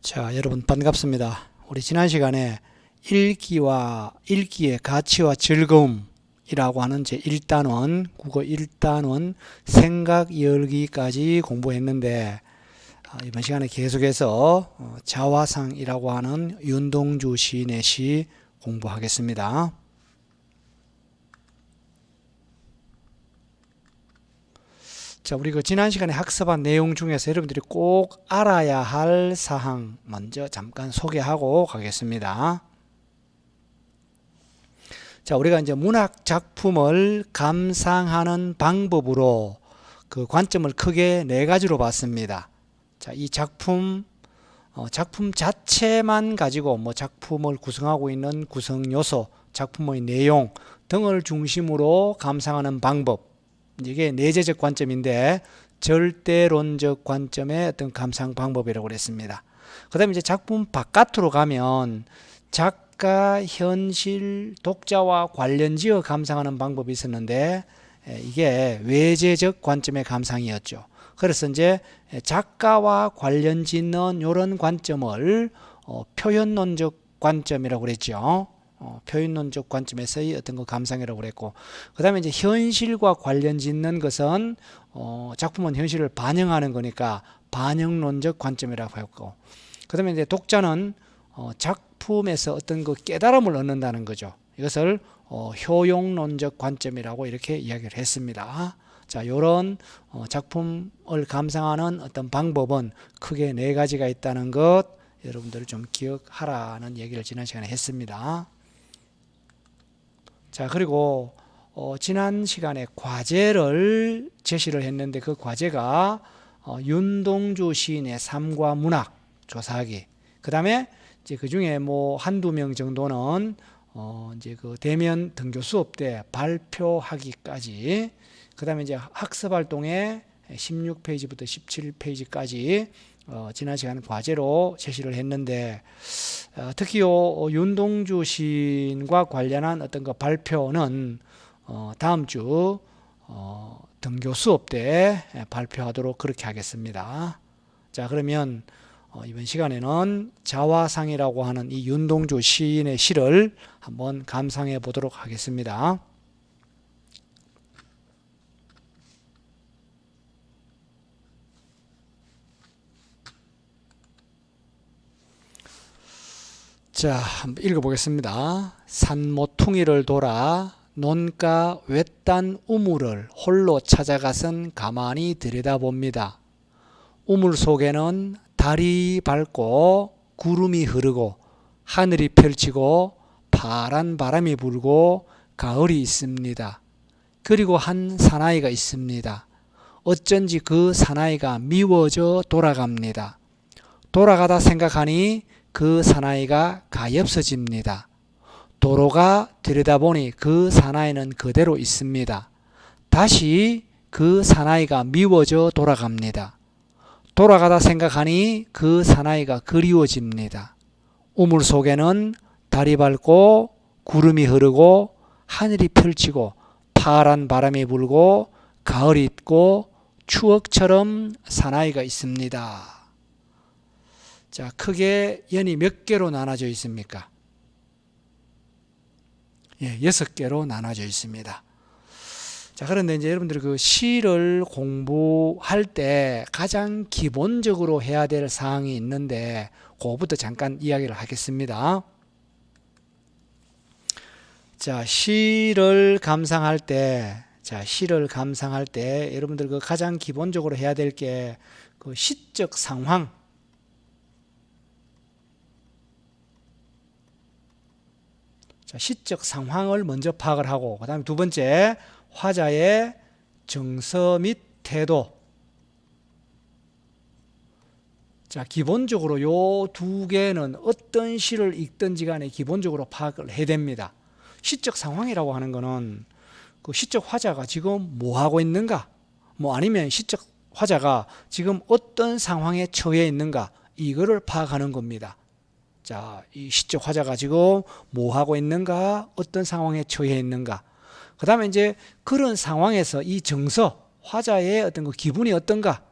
자, 여러분 반갑습니다. 우리 지난 시간에 읽기의 가치와 즐거움이라고 하는 제 1단원, 국어 1단원 생각 열기까지 공부했는데 이번 시간에 계속해서 자화상이라고 하는 윤동주 시인의 시 공부하겠습니다. 자, 우리 지난 시간에 학습한 내용 중에서 여러분들이 꼭 알아야 할 사항 먼저 잠깐 소개하고 가겠습니다. 자, 우리가 이제 문학 작품을 감상하는 방법으로 그 관점을 크게 네 가지로 봤습니다. 자, 이 작품 자체만 가지고 작품을 구성하고 있는 구성 요소, 작품의 내용 등을 중심으로 감상하는 방법. 이게 내재적 관점인데 절대론적 관점의 어떤 감상 방법이라고 그랬습니다. 그 다음에 이제 작품 바깥으로 가면 작가, 현실, 독자와 관련지어 감상하는 방법이 있었는데 이게 외재적 관점의 감상이었죠. 그래서 이제 작가와 관련 짓는 이런 관점을 표현론적 관점이라고 그랬죠. 표현론적 관점에서의 어떤 그 감상이라고 그랬고, 그 다음에 이제 현실과 관련 짓는 것은 작품은 현실을 반영하는 거니까 반영론적 관점이라고 했고, 그 다음에 이제 독자는 작품에서 어떤 그 깨달음을 얻는다는 거죠. 이것을 효용론적 관점이라고 이렇게 이야기를 했습니다. 자, 이런 작품을 감상하는 어떤 방법은 크게 네 가지가 있다는 것 여러분들 좀 기억하라는 얘기를 지난 시간에 했습니다. 자, 그리고 지난 시간에 과제를 제시를 했는데 그 과제가 윤동주 시인의 삶과 문학 조사하기. 그 다음에 이제 그 중에 한두 명 정도는 이제 그 대면 등교 수업 때 발표하기까지. 그 다음에 이제 학습 활동에 16페이지부터 17페이지까지 지난 시간 과제로 제시를 했는데 특히 윤동주 시인과 관련한 어떤 그 발표는 다음 주 등교 수업 때 발표하도록 그렇게 하겠습니다. 자, 그러면 이번 시간에는 자화상이라고 하는 이 윤동주 시인의 시를 한번 감상해 보도록 하겠습니다. 자, 한번 읽어보겠습니다. 산모퉁이를 돌아 논가 외딴 우물을 홀로 찾아가선 가만히 들여다봅니다. 우물 속에는 달이 밝고 구름이 흐르고 하늘이 펼치고 파란 바람이 불고 가을이 있습니다. 그리고 한 사나이가 있습니다. 어쩐지 그 사나이가 미워져 돌아갑니다. 돌아가다 생각하니 그 사나이가 가엾어집니다. 도로가 들여다보니 그 사나이는 그대로 있습니다. 다시 그 사나이가 미워져 돌아갑니다. 돌아가다 생각하니 그 사나이가 그리워집니다. 우물 속에는 달이 밝고 구름이 흐르고 하늘이 펼치고 파란 바람이 불고 가을이 있고 추억처럼 사나이가 있습니다. 자, 크게 연이 몇 개로 나눠져 있습니까? 6개로 나눠져 있습니다. 자, 그런데 이제 여러분들이 그 시를 공부할 때 가장 기본적으로 해야 될 사항이 있는데 그거부터 잠깐 이야기를 하겠습니다. 자, 시를 감상할 때 여러분들 그 가장 기본적으로 해야 될 게 그 시적 상황, 시적 상황을 먼저 파악을 하고, 그 다음에 두 번째 화자의 정서 및 태도. 자, 기본적으로 요 두 개는 어떤 시를 읽든지 간에 기본적으로 파악을 해야 됩니다. 시적 상황이라고 하는 거는 그 시적 화자가 지금 뭐 하고 있는가, 아니면 시적 화자가 지금 어떤 상황에 처해 있는가, 이거를 파악하는 겁니다. 자, 이 시적 화자가 지금 뭐 하고 있는가, 어떤 상황에 처해 있는가. 그 다음에 이제 그런 상황에서 이 정서, 화자의 어떤 그 기분이 어떤가.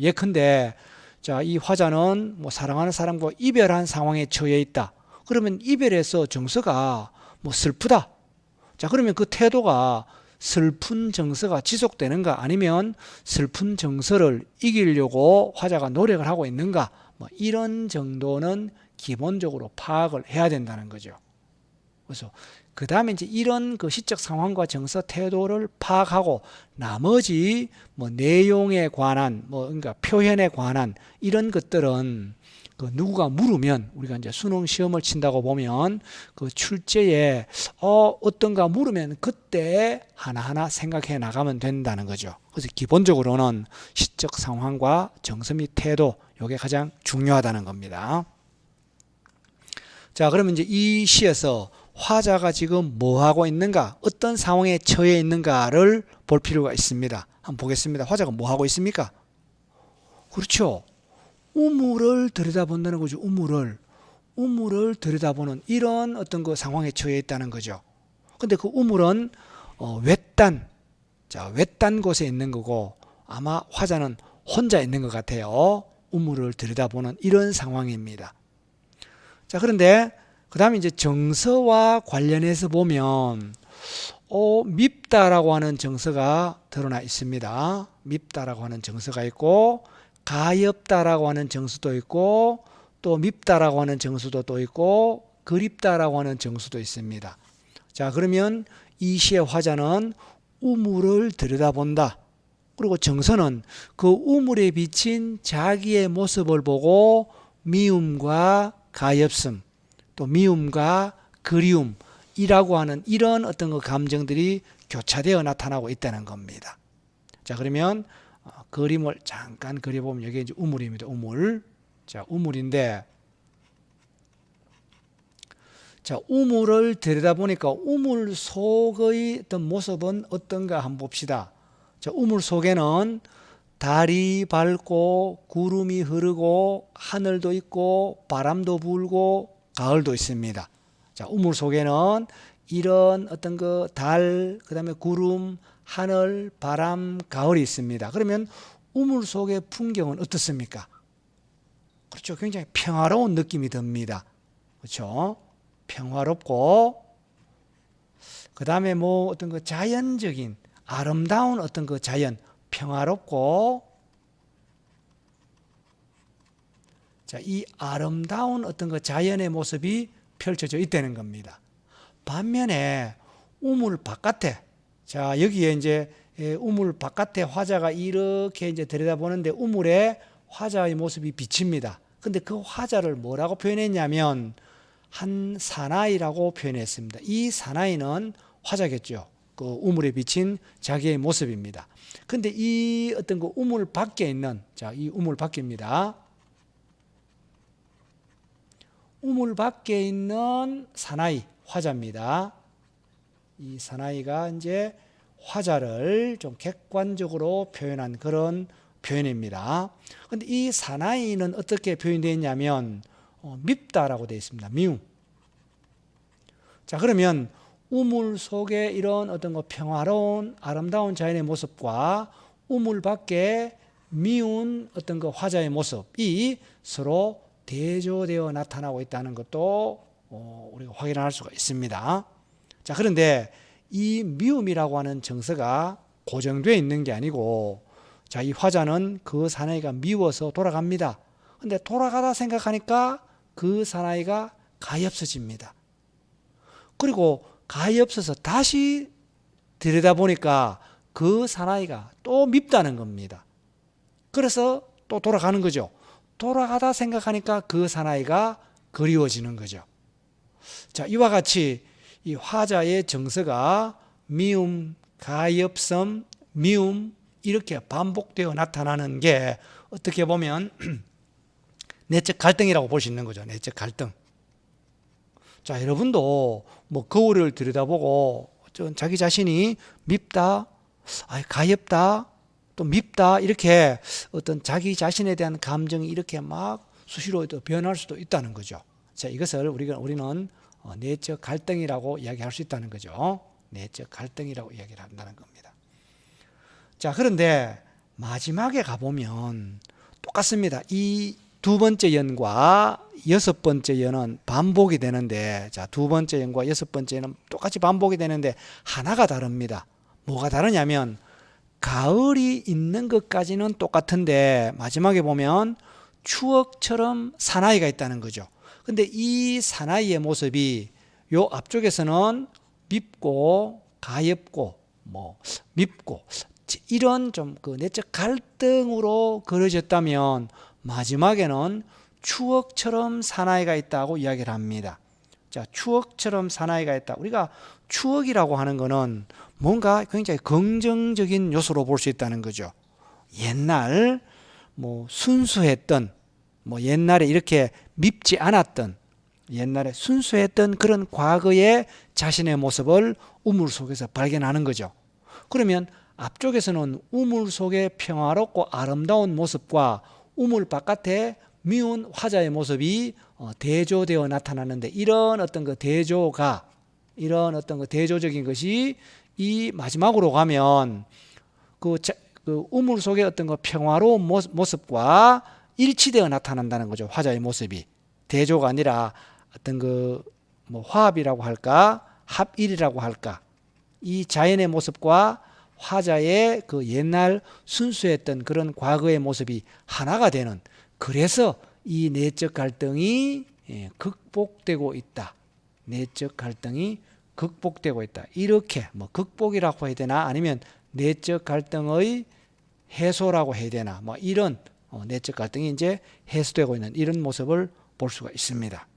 예컨대 자, 이 화자는 뭐 사랑하는 사람과 이별한 상황에 처해 있다. 그러면 이별해서 정서가 뭐 슬프다. 자, 그러면 그 태도가 슬픈 정서가 지속되는가, 아니면 슬픈 정서를 이기려고 화자가 노력을 하고 있는가, 뭐 이런 정도는 기본적으로 파악을 해야 된다는 거죠. 그래서 그 다음에 이제 이런 그 시적 상황과 정서 태도를 파악하고 나머지 뭐 내용에 관한 뭐 그러니까 표현에 관한 이런 것들은 그 누구가 물으면, 우리가 이제 수능 시험을 친다고 보면 그 출제에 어떤가 물으면 그때 하나하나 생각해 나가면 된다는 거죠. 그래서 기본적으로는 시적 상황과 정서 및 태도, 이게 가장 중요하다는 겁니다. 자, 그러면 이제 이 시에서 화자가 지금 뭐 하고 있는가, 어떤 상황에 처해 있는가를 볼 필요가 있습니다. 한번 보겠습니다. 화자가 뭐 하고 있습니까? 그렇죠. 우물을 들여다본다는 거죠. 우물을 들여다보는 이런 어떤 그 상황에 처해 있다는 거죠. 근데 그 우물은 외딴 곳에 있는 거고, 아마 화자는 혼자 있는 것 같아요. 우물을 들여다보는 이런 상황입니다. 자, 그런데 그 다음에 이제 정서와 관련해서 보면 밉다라고 하는 정서가 드러나 있습니다. 밉다라고 하는 정서가 있고, 가엾다라고 하는 정서도 있고, 또 밉다라고 하는 정서도 또 있고, 그립다라고 하는 정서도 있습니다. 자, 그러면 이 시의 화자는 우물을 들여다본다. 그리고 정서는 그 우물에 비친 자기의 모습을 보고 미움과 가엾음, 또 미움과 그리움이라고 하는 이런 어떤 그 감정들이 교차되어 나타나고 있다는 겁니다. 자, 그러면 그림을 잠깐 그려보면 여기 이제 우물입니다. 우물. 자, 우물인데, 자, 우물을 들여다보니까 우물 속의 어떤 모습은 어떤가 한번 봅시다. 자, 우물 속에는 달이 밝고 구름이 흐르고 하늘도 있고 바람도 불고 가을도 있습니다. 자, 우물 속에는 이런 어떤 그 달, 그다음에 구름, 하늘, 바람, 가을이 있습니다. 그러면 우물 속의 풍경은 어떻습니까? 그렇죠. 굉장히 평화로운 느낌이 듭니다. 그렇죠. 평화롭고, 그 다음에 뭐 어떤 그 자연적인 아름다운 어떤 그 자연, 평화롭고, 자, 이 아름다운 어떤 그 자연의 모습이 펼쳐져 있다는 겁니다. 반면에 우물 바깥에, 자, 여기에 이제 우물 바깥에 화자가 이렇게 이제 들여다보는데 우물에 화자의 모습이 비칩니다. 근데 그 화자를 뭐라고 표현했냐면 한 사나이라고 표현했습니다. 이 사나이는 화자겠죠. 그 우물에 비친 자기의 모습입니다. 근데 이 어떤 그 우물 밖에 있는, 자, 이 우물 밖입니다. 우물 밖에 있는 사나이, 화자입니다. 이 사나이가 이제 화자를 좀 객관적으로 표현한 그런 표현입니다. 근데 이 사나이는 어떻게 표현되어 있냐면 밉다라고 되어 있습니다. 미움. 자, 그러면 우물 속에 이런 어떤 거 평화로운 아름다운 자연의 모습과 우물 밖에 미운 어떤 그 화자의 모습이 서로 대조되어 나타나고 있다는 것도 우리가 확인할 수가 있습니다. 자, 그런데 이 미움이라고 하는 정서가 고정되어 있는 게 아니고, 자, 이 화자는 그 사나이가 미워서 돌아갑니다. 근데 돌아가다 생각하니까 그 사나이가 가엾어집니다. 그리고 가엾어서 다시 들여다보니까 그 사나이가 또 밉다는 겁니다. 그래서 또 돌아가는 거죠. 돌아가다 생각하니까 그 사나이가 그리워지는 거죠. 자, 이와 같이 이 화자의 정서가 미움, 가엾음, 미움 이렇게 반복되어 나타나는 게 어떻게 보면 내적 갈등이라고 볼 수 있는 거죠. 내적 갈등. 자, 여러분도 뭐 거울을 들여다보고 자기 자신이 밉다, 가엾다, 또 밉다 이렇게 어떤 자기 자신에 대한 감정이 이렇게 막 수시로 변할 수도 있다는 거죠. 자, 이것을 우리는 내적 갈등이라고 이야기할 수 있다는 거죠. 내적 갈등이라고 이야기를 한다는 겁니다. 자, 그런데 마지막에 가보면 똑같습니다. 이 두 번째 연과 여섯 번째 연은 반복이 되는데, 자, 두 번째 연과 여섯 번째 연은 똑같이 반복이 되는데 하나가 다릅니다. 뭐가 다르냐면 가을이 있는 것까지는 똑같은데 마지막에 보면 추억처럼 사나이가 있다는 거죠. 근데 이 사나이의 모습이 요 앞쪽에서는 밉고 가엾고 뭐 밉고 이런 좀 그 내적 갈등으로 그려졌다면 마지막에는 추억처럼 사나이가 있다고 이야기를 합니다. 자, 추억처럼 사나이가 있다. 우리가 추억이라고 하는 거는 뭔가 굉장히 긍정적인 요소로 볼 수 있다는 거죠. 옛날 뭐 순수했던, 뭐 옛날에 이렇게 밉지 않았던, 옛날에 순수했던 그런 과거의 자신의 모습을 우물 속에서 발견하는 거죠. 그러면 앞쪽에서는 우물 속의 평화롭고 아름다운 모습과 우물 바깥에 미운 화자의 모습이 대조되어 나타나는데, 이런 어떤 그 대조가, 이런 어떤 그 대조적인 것이 이 마지막으로 가면 그 우물 속의 어떤 그 평화로운 모습과 일치되어 나타난다는 거죠. 화자의 모습이 대조가 아니라 어떤 그 뭐 화합이라고 할까, 합일이라고 할까, 이 자연의 모습과 화자의 그 옛날 순수했던 그런 과거의 모습이 하나가 되는, 그래서 이 내적 갈등이 극복되고 있다. 내적 갈등이 극복되고 있다. 이렇게 뭐 극복이라고 해야 되나, 아니면 내적 갈등의 해소라고 해야 되나, 뭐 이런 내적 갈등이 이제 해소되고 있는 이런 모습을 볼 수가 있습니다.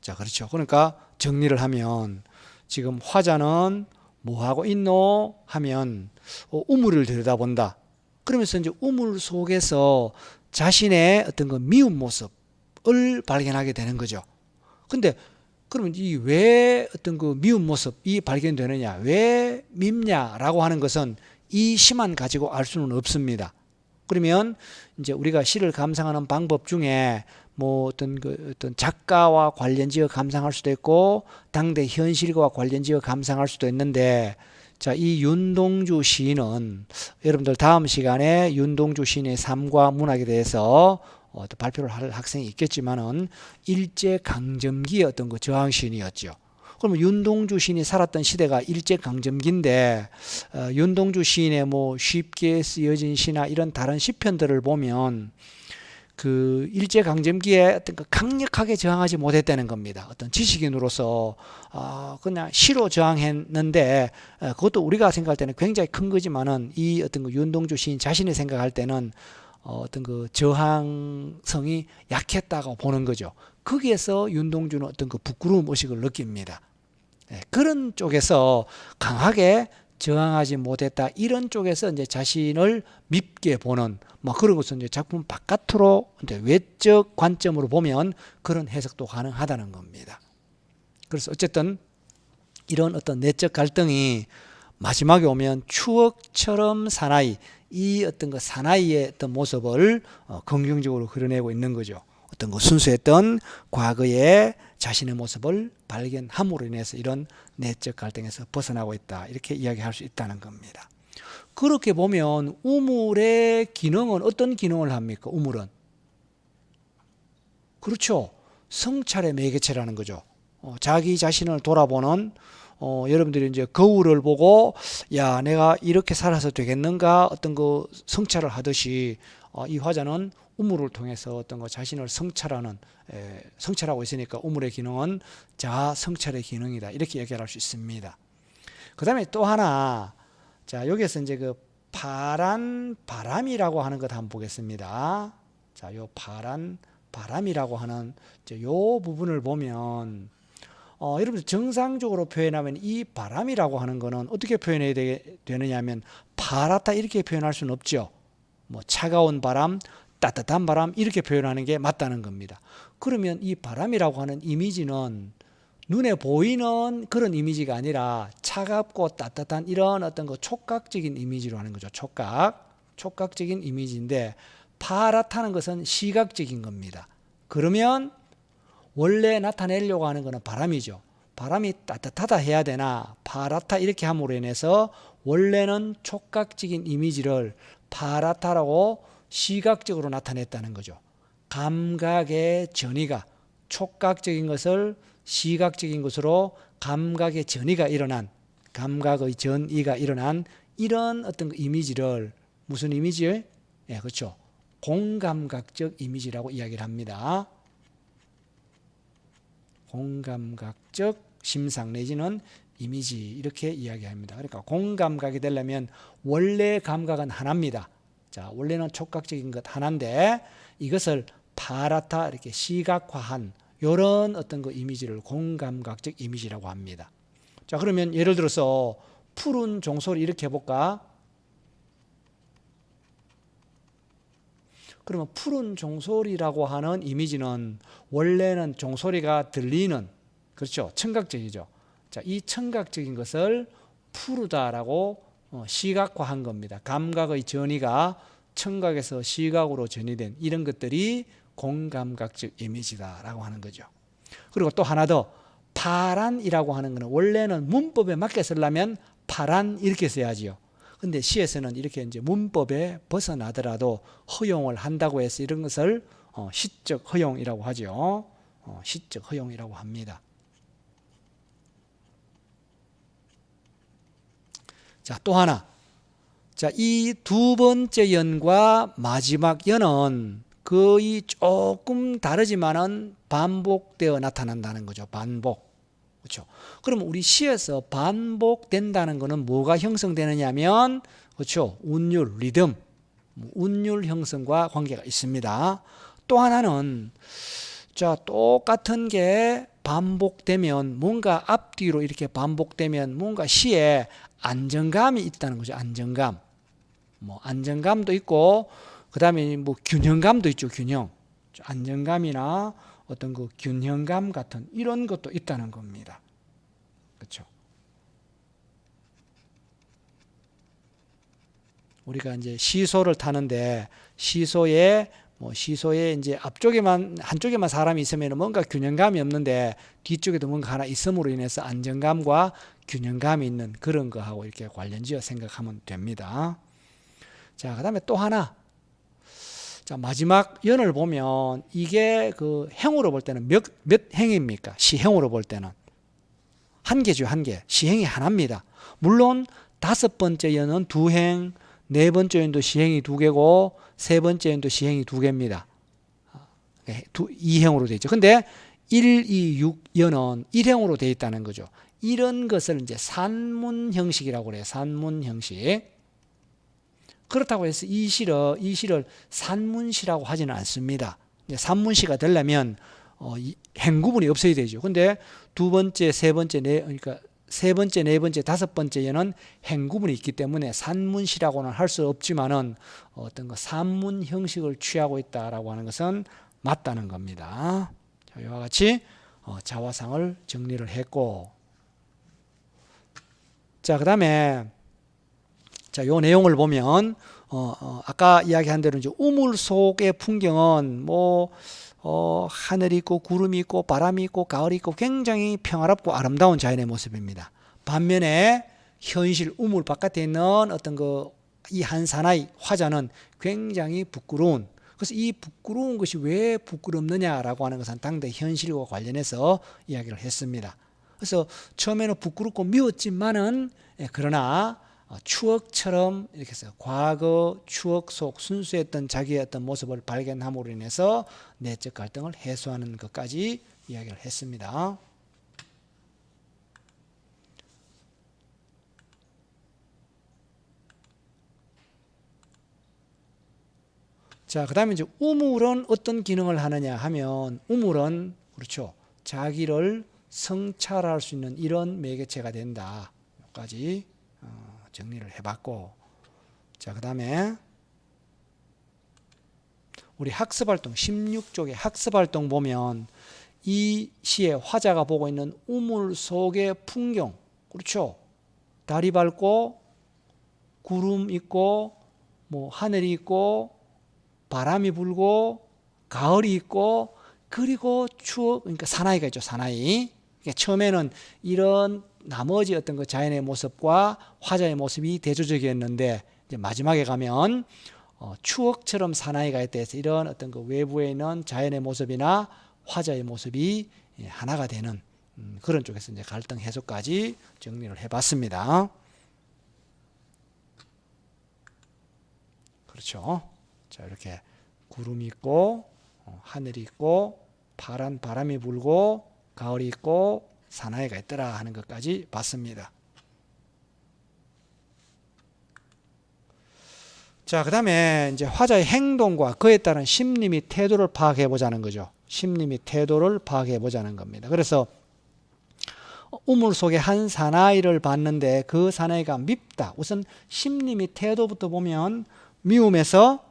자, 그렇죠. 그러니까 정리를 하면 지금 화자는 뭐 하고 있노 하면 우물을 들여다본다. 그러면서 이제 우물 속에서 자신의 어떤 그 미운 모습을 발견하게 되는 거죠. 근데 그러면 이 왜 어떤 그 미운 모습이 발견되느냐, 왜 밉냐라고 하는 것은 이 시만 가지고 알 수는 없습니다. 그러면 이제 우리가 시를 감상하는 방법 중에 뭐 어떤 작가와 관련지어 감상할 수도 있고 당대 현실과 관련지어 감상할 수도 있는데, 자, 이 윤동주 시인은 여러분들 다음 시간에 윤동주 시인의 삶과 문학에 대해서 또 발표를 할 학생이 있겠지만은 일제 강점기의 어떤 그 저항 시인이었죠. 그러면 윤동주 시인이 살았던 시대가 일제 강점기인데 윤동주 시인의 뭐 쉽게 쓰여진 시나 이런 다른 시편들을 보면 그 일제 강점기에 어떤 그 강력하게 저항하지 못했다는 겁니다. 어떤 지식인으로서 그냥 시로 저항했는데 그것도 우리가 생각할 때는 굉장히 큰 거지만은 이 어떤 그 윤동주 시인 자신이 생각할 때는 어떤 그 저항성이 약했다고 보는 거죠. 거기에서 윤동주는 어떤 그 부끄러움 의식을 느낍니다. 그런 쪽에서 강하게 저항하지 못했다, 이런 쪽에서 이제 자신을 밉게 보는 뭐 그런 것은 이제 작품 바깥으로 이제 외적 관점으로 보면 그런 해석도 가능하다는 겁니다. 그래서 어쨌든 이런 어떤 내적 갈등이 마지막에 오면 추억처럼 사나이, 이 어떤 그 사나이의 어떤 모습을 긍정적으로 그려내고 있는 거죠. 어떤 그 순수했던 과거의 자신의 모습을 발견함으로 인해서 이런 내적 갈등에서 벗어나고 있다, 이렇게 이야기할 수 있다는 겁니다. 그렇게 보면 우물의 기능은 어떤 기능을 합니까? 우물은 그렇죠, 성찰의 매개체라는 거죠. 자기 자신을 돌아보는, 여러분들이 이제 거울을 보고 야, 내가 이렇게 살아서 되겠는가, 어떤 그 성찰을 하듯이 이 화자는 우물을 통해서 어떤 거 자신을 성찰하는, 성찰하고 있으니까 우물의 기능은 자아 성찰의 기능이다, 이렇게 얘기할 수 있습니다. 그 다음에 또 하나, 자, 여기에서 이제 그 파란 바람이라고 하는 것 한번 보겠습니다. 자, 요 파란 바람이라고 하는 요 부분을 보면 여러분들 정상적으로 표현하면 이 바람이라고 하는 거는 어떻게 표현해야 되느냐 하면 파랗다 이렇게 표현할 수는 없죠. 뭐 차가운 바람, 따뜻한 바람 이렇게 표현하는 게 맞다는 겁니다. 그러면 이 바람이라고 하는 이미지는 눈에 보이는 그런 이미지가 아니라 차갑고 따뜻한 이런 어떤 그 촉각적인 이미지로 하는 거죠. 촉각적인 이미지인데 파랗다는 것은 시각적인 겁니다. 그러면 원래 나타내려고 하는 것은 바람이죠. 바람이 따뜻하다 해야 되나 파랗다 이렇게 함으로 인해서 원래는 촉각적인 이미지를 파라타라고 시각적으로 나타냈다는 거죠. 감각의 전이가 촉각적인 것을 시각적인 것으로 감각의 전이가 일어난, 감각의 전이가 일어난 이런 어떤 이미지를 무슨 이미지? 예, 그렇죠. 공감각적 이미지라고 이야기를 합니다. 공감각적 심상 내지는 이미지 이렇게 이야기합니다. 그러니까 공감각이 되려면 원래 감각은 하나입니다. 자, 원래는 촉각적인 것 하나인데 이것을 파라타 이렇게 시각화한 이런 어떤 그 이미지를 공감각적 이미지라고 합니다. 자, 그러면 예를 들어서 푸른 종소리 이렇게 해볼까? 그러면 푸른 종소리라고 하는 이미지는 원래는 종소리가 들리는, 그렇죠, 청각적이죠. 자, 이 청각적인 것을 푸르다라고 시각화한 겁니다. 감각의 전이가 청각에서 시각으로 전이된 이런 것들이 공감각적 이미지다라고 하는 거죠. 그리고 또 하나 더, 파란이라고 하는 것은 원래는 문법에 맞게 쓰려면 파란 이렇게 써야지요. 근데 시에서는 이렇게 이제 문법에 벗어나더라도 허용을 한다고 해서 이런 것을 시적 허용이라고 하죠. 시적 허용이라고 합니다. 자, 또 하나. 자, 이 두 번째 연과 마지막 연은 거의 조금 다르지만은 반복되어 나타난다는 거죠. 반복. 그렇죠. 그러면 우리 시에서 반복된다는 것은 뭐가 형성되느냐면, 그렇죠, 운율, 리듬, 운율 형성과 관계가 있습니다. 또 하나는, 자, 똑같은 게 반복되면 뭔가 앞뒤로 이렇게 반복되면 뭔가 시에 안정감이 있다는 거죠. 안정감. 안정감도 있고, 그 다음에 균형감도 있죠. 균형. 안정감이나 어떤 그 균형감 같은 이런 것도 있다는 겁니다. 그렇죠. 우리가 이제 시소를 타는데 시소에 이제 앞쪽에만 한쪽에만 사람이 있으면 뭔가 균형감이 없는데 뒤쪽에도 뭔가 하나 있음으로 인해서 안정감과 균형감이 있는 그런 거하고 이렇게 관련지어 생각하면 됩니다. 자, 그다음에 또 하나. 자, 마지막 연을 보면 이게 그 행으로 볼 때는 몇 행입니까? 시행으로 볼 때는 한 개죠, 한 개. 시행이 하나입니다. 물론 다섯 번째 연은 두 행, 네 번째 연도 시행이 두 개고 세 번째 연도 시행이 두 개입니다. 2행으로 되어 있죠. 근데 1, 2, 6 연은 1행으로 되어 있다는 거죠. 이런 것을 이제 산문 형식이라고 그래요. 산문 형식. 그렇다고 해서 이 시를 산문시라고 하지는 않습니다. 산문시가 되려면 행구분이 없어야 되죠. 근데 두 번째, 세 번째, 그러니까 세 번째, 네 번째, 다섯 번째에는 행구분이 있기 때문에 산문시라고는 할 수 없지만은 어떤 거 산문 형식을 취하고 있다라고 하는 것은 맞다는 겁니다. 자, 이와 같이 자화상을 정리를 했고, 자, 그다음에 자, 요 내용을 보면 아까 이야기한 대로 이제 우물 속의 풍경은 하늘이 있고 구름이 있고 바람이 있고 가을이 있고 굉장히 평화롭고 아름다운 자연의 모습입니다. 반면에 현실 우물 바깥에 있는 어떤 이 한 사나이 화자는 굉장히 부끄러운, 그래서 이 부끄러운 것이 왜 부끄럽느냐라고 하는 것은 당대 현실과 관련해서 이야기를 했습니다. 그래서 처음에는 부끄럽고 미웠지만은 그러나 추억처럼 이렇게 해서 과거 추억 속 순수했던 자기의 어떤 모습을 발견함으로 인해서 내적 갈등을 해소하는 것까지 이야기를 했습니다. 자, 그다음에 이제 우물은 어떤 기능을 하느냐 하면 우물은 그렇죠. 자기를 성찰할 수 있는 이런 매개체가 된다. 여기까지 정리를 해봤고, 자, 그 다음에 우리 학습활동 16쪽의 학습활동 보면 이 시에 화자가 보고 있는 우물 속의 풍경, 그렇죠. 달이 밝고 구름 있고 하늘이 있고 바람이 불고 가을이 있고 그리고 추억, 그러니까 사나이가 있죠. 사나이. 처음에는 이런 나머지 어떤 그 자연의 모습과 화자의 모습이 대조적이었는데 이제 마지막에 가면 추억처럼 사나이가 있다 해서 이런 어떤 그 외부에 있는 자연의 모습이나 화자의 모습이 하나가 되는 그런 쪽에서 이제 갈등 해소까지 정리를 해봤습니다. 그렇죠. 자, 이렇게 구름이 있고 하늘이 있고 파란 바람이 불고 가을이 있고 사나이가 있더라 하는 것까지 봤습니다. 자, 그 다음에 이제 화자의 행동과 그에 따른 심리 및 태도를 파악해 보자는 거죠. 심리 및 태도를 파악해 보자는 겁니다. 그래서 우물 속에 한 사나이를 봤는데 그 사나이가 밉다. 우선 심리 및 태도부터 보면 미움에서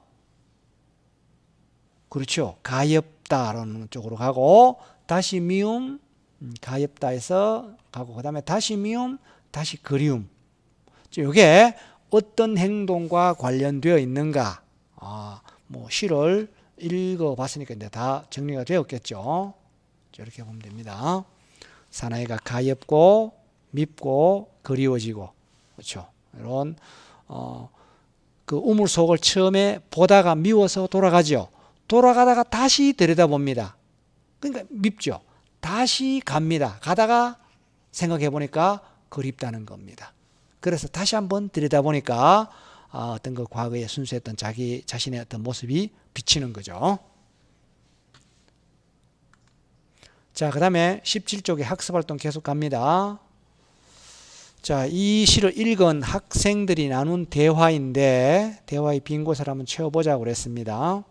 그렇죠. 가엾다라는 쪽으로 가고 다시 미움, 가엾다에서 가고 그 다음에 다시 미움, 다시 그리움. 이게 어떤 행동과 관련되어 있는가? 뭐 시를 읽어봤으니까 이제 다 정리가 되었겠죠. 이렇게 보면 됩니다. 사나이가 가엾고 밉고 그리워지고 그렇죠. 이런 그 우물 속을 처음에 보다가 미워서 돌아가죠. 돌아가다가 다시 들여다봅니다. 그러니까 밉죠. 다시 갑니다. 가다가 생각해 보니까 그립다는 겁니다. 그래서 다시 한번 들여다보니까 어떤 그 과거에 순수했던 자기 자신의 어떤 모습이 비치는 거죠. 자, 그 다음에 17쪽에 학습활동 계속 갑니다. 자, 이 시를 읽은 학생들이 나눈 대화인데 대화의 빈 곳을 한번 채워보자고 그랬습니다.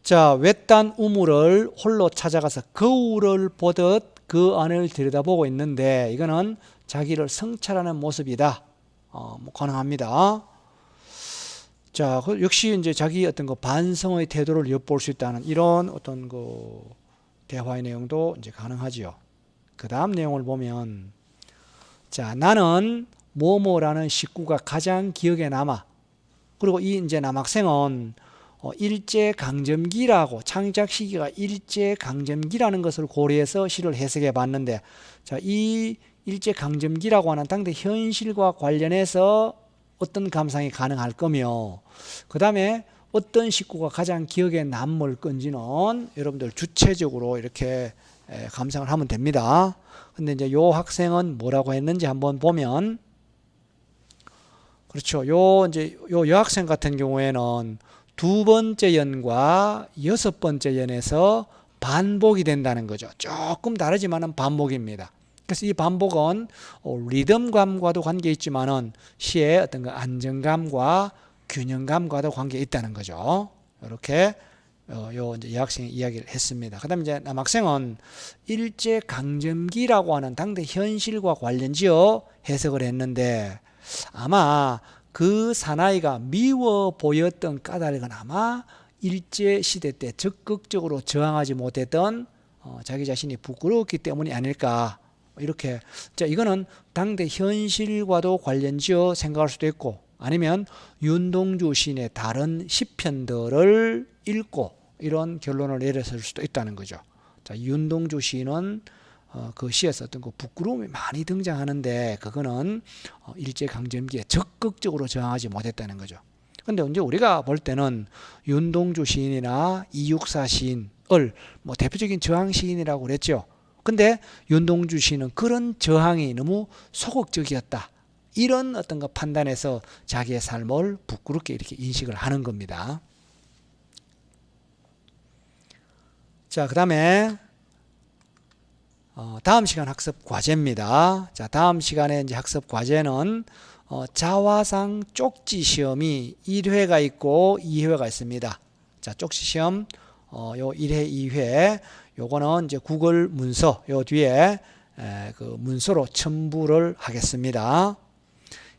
자, 외딴 우물을 홀로 찾아가서 거울을 보듯 그 안을 들여다보고 있는데 이거는 자기를 성찰하는 모습이다. 뭐 가능합니다. 자, 역시 이제 자기 어떤 그 반성의 태도를 엿볼 수 있다는 이런 어떤 그 대화의 내용도 이제 가능하지요. 그 다음 내용을 보면 자, 나는 뭐뭐라는 식구가 가장 기억에 남아. 그리고 이 이제 남학생은 일제강점기라고 창작 시기가 일제강점기라는 것을 고려해서 시를 해석해 봤는데 자, 이 일제강점기라고 하는 당대 현실과 관련해서 어떤 감상이 가능할 거며 그 다음에 어떤 식구가 가장 기억에 남을 건지는 여러분들 주체적으로 이렇게 감상을 하면 됩니다. 근데 이제 요 학생은 뭐라고 했는지 한번 보면 그렇죠. 요 여학생 같은 경우에는 두 번째 연과 여섯 번째 연에서 반복이 된다는 거죠. 조금 다르지만은 반복입니다. 그래서 이 반복은 리듬감과도 관계 있지만은 시의 어떤 그 안정감과 균형감과도 관계 있다는 거죠. 이렇게 이제 여학생이 이야기를 했습니다. 그다음에 이제 남학생은 일제 강점기라고 하는 당대 현실과 관련지어 해석을 했는데 아마 그 사나이가 미워 보였던 까닭은 아마 일제 시대 때 적극적으로 저항하지 못했던 자기 자신이 부끄러웠기 때문이 아닐까. 이렇게 자, 이거는 당대 현실과도 관련지어 생각할 수도 있고 아니면 윤동주 시인의 다른 시편들을 읽고 이런 결론을 내렸을 수도 있다는 거죠. 자, 윤동주 시인은 그 시에서 어떤 그 부끄러움이 많이 등장하는데 그거는 일제강점기에 적극적으로 저항하지 못했다는 거죠. 근데 이제 우리가 볼 때는 윤동주 시인이나 이육사 시인을 뭐 대표적인 저항 시인이라고 그랬죠. 근데 윤동주 시인은 그런 저항이 너무 소극적이었다. 이런 어떤 거 판단해서 자기의 삶을 부끄럽게 이렇게 인식을 하는 겁니다. 자, 그 다음에 다음 시간 학습 과제입니다. 자, 다음 시간에 이제 학습 과제는 자화상 쪽지 시험이 1회가 있고 2회가 있습니다. 자, 쪽지 시험 요 1회, 2회 요거는 이제 구글 문서 요 뒤에 그 문서로 첨부를 하겠습니다.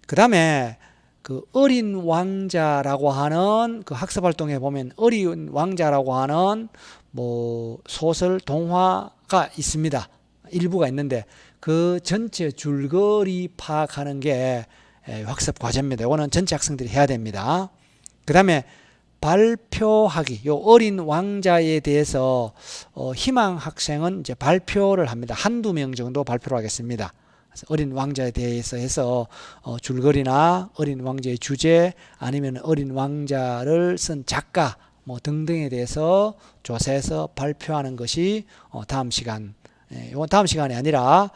그 다음에 그 어린 왕자라고 하는 그 학습 활동에 보면 어린 왕자라고 하는 뭐 소설 동화가 있습니다. 일부가 있는데 그 전체 줄거리 파악하는 게 학습 과제입니다. 이거는 전체 학생들이 해야 됩니다. 그 다음에 발표하기, 요 어린 왕자에 대해서 희망 학생은 이제 발표를 합니다. 한두 명 정도 발표를 하겠습니다. 그래서 어린 왕자에 대해서 해서 줄거리나 어린 왕자의 주제 아니면 어린 왕자를 쓴 작가 뭐 등등에 대해서 조사해서 발표하는 것이 다음 시간, 이건 다음 시간이 아니라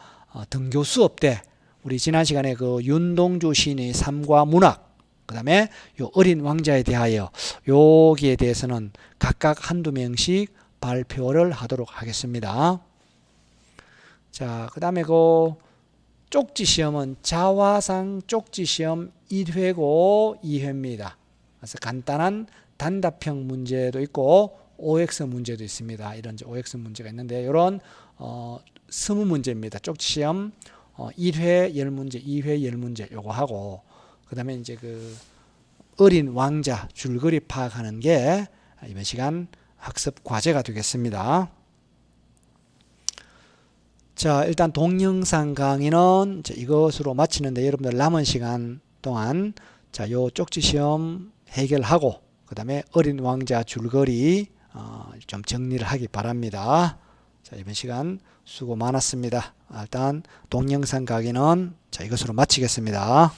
등교 수업 때 우리 지난 시간에 그 윤동주 시인의 삶과 문학, 그 다음에 요 어린 왕자에 대하여 여기에 대해서는 각각 한두 명씩 발표를 하도록 하겠습니다. 자, 그 다음에 그 쪽지 시험은 자화상 쪽지 시험 1회고 2회입니다. 그래서 간단한 단답형 문제도 있고 OX 문제도 있습니다. 이런 OX 문제가 있는데 이런 20문제입니다. 쪽지 시험 1회 10문제, 2회 10문제 요거 하고 그 다음에 이제 그 어린 왕자 줄거리 파악하는 게 이번 시간 학습 과제가 되겠습니다. 자, 일단 동영상 강의는 이것으로 마치는데 여러분들 남은 시간 동안 자, 요 쪽지 시험 해결하고 그 다음에 어린 왕자 줄거리 좀 정리를 하기 바랍니다. 자, 이번 시간 수고 많았습니다. 일단 동영상 강의는 자, 이것으로 마치겠습니다.